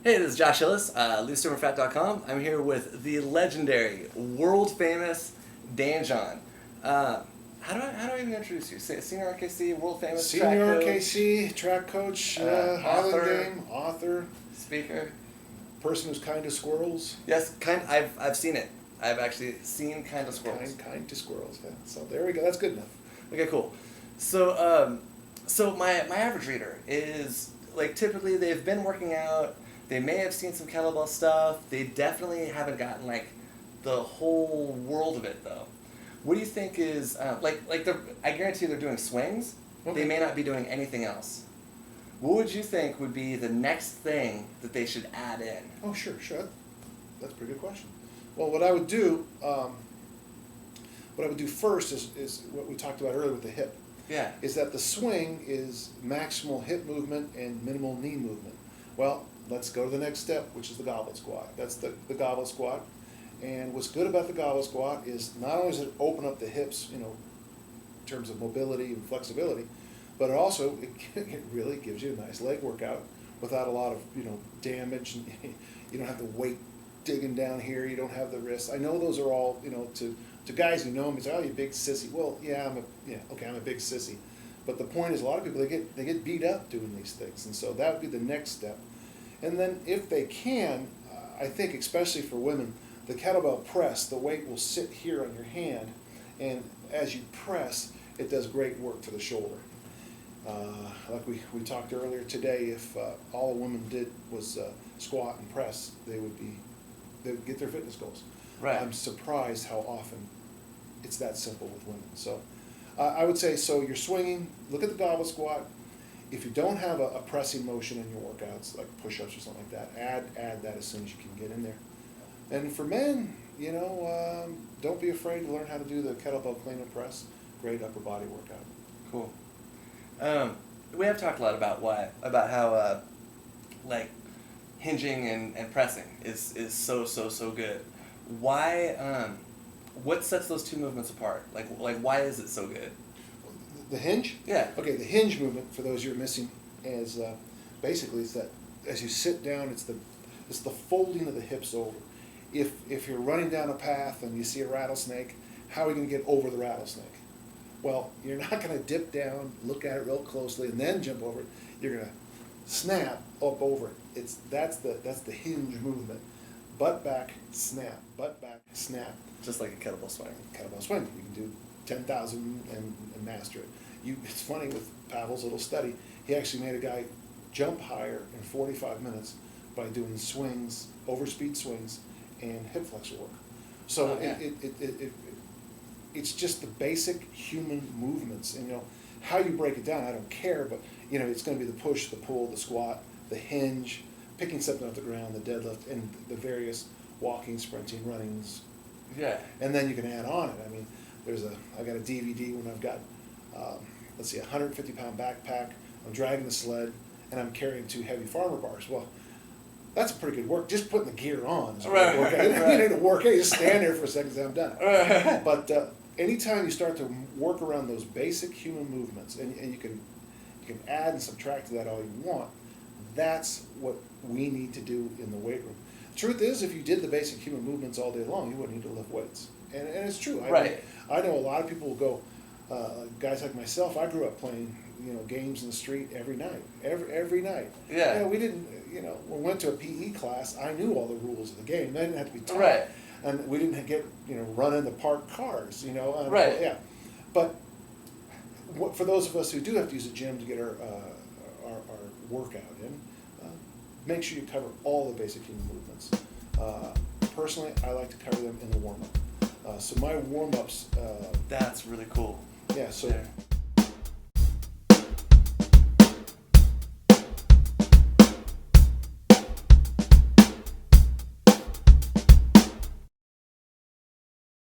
Hey, this is Josh Hillis, LooseSuperFat.com. I'm here with the legendary, world-famous Dan John. How do I even introduce you? Senior RKC, world-famous track Senior coach, RKC, track coach, Highland author, Game, author, speaker. person who's kind to squirrels. Yes, I've seen it. I've actually seen Kind of Squirrels. Kind to squirrels, yeah. So there we go, that's good enough. Okay, cool. So, my average reader is, like, typically they've been working out, they may have seen some kettlebell stuff, they definitely haven't gotten, like, the whole world of it, though. What do you think is, I guarantee they're doing swings, Okay. They may not be doing anything else. What would you think would be the next thing that they should add in? Oh, sure. That's a pretty good question. Well, what I would do first is what we talked about earlier with the hip. Yeah. Is that the swing is maximal hip movement and minimal knee movement. Well, let's go to the next step, which is the goblet squat. That's the goblet squat. And what's good about the goblet squat is not only does it open up the hips, in terms of mobility and flexibility, but also it really gives you a nice leg workout without a lot of damage. You don't have the weight digging down here. You don't have the wrists. I know those are all to guys who know me say, "Oh, you big sissy." Well, yeah, I'm a big sissy. But the point is, a lot of people they get beat up doing these things, and so that would be the next step. And then if they can, I think especially for women, the kettlebell press, the weight will sit here on your hand, and as you press, it does great work for the shoulder. Like we talked earlier today, if all a woman did was squat and press, they would get their fitness goals. Right. I'm surprised how often it's that simple with women. So I would say, so you're swinging, look at the goblet squat. If you don't have a pressing motion in your workouts, like push-ups or something like that, add that as soon as you can get in there. And for men, don't be afraid to learn how to do the kettlebell clean and press. Great upper body workout. Cool. We have talked a lot about how hinging and pressing is so good. Why? What sets those two movements apart? Like why is it so good? The hinge? Yeah. Okay, the hinge movement, for those you're missing, is basically it's that as you sit down, it's the folding of the hips over. If you're running down a path and you see a rattlesnake, how are you going to get over the rattlesnake? Well, you're not going to dip down, look at it real closely, and then jump over it. You're going to snap up over it. That's the hinge movement. Butt back, snap. Butt back, snap. Just like a kettlebell swing. Kettlebell swing. You can do 10,000 and master it. It's funny with Pavel's little study. He actually made a guy jump higher in 45 minutes by doing swings, overspeed swings, and hip flexor work. So it's just the basic human movements, and how you break it down, I don't care, but it's going to be the push, the pull, the squat, the hinge, picking something off the ground, the deadlift, and the various walking, sprinting, runnings. Yeah. And then you can add on it. I mean, I got a DVD when I've got, a 150-pound backpack. I'm dragging the sled, and I'm carrying 2 heavy farmer bars. Well, that's a pretty good work. Just putting the gear on is a good workout. You don't need to work. You just stand there for a second and say, I'm done. Right. But anytime you start to work around those basic human movements, and you can add and subtract to that all you want, that's what we need to do in the weight room. Truth is, if you did the basic human movements all day long, you wouldn't need to lift weights. And it's true. I know a lot of people will go, guys like myself, I grew up playing games in the street every night. Every night. Yeah. We didn't, when we went to a PE class, I knew all the rules of the game. They didn't have to be taught. Right. And we didn't get, run in the parked cars, Right. Yeah. But for those of us who do have to use a gym to get our workout in, make sure you cover all the basic human movements. Personally, I like to cover them in the warm-up. So my warm-ups... That's really cool. Yeah, so... Yeah.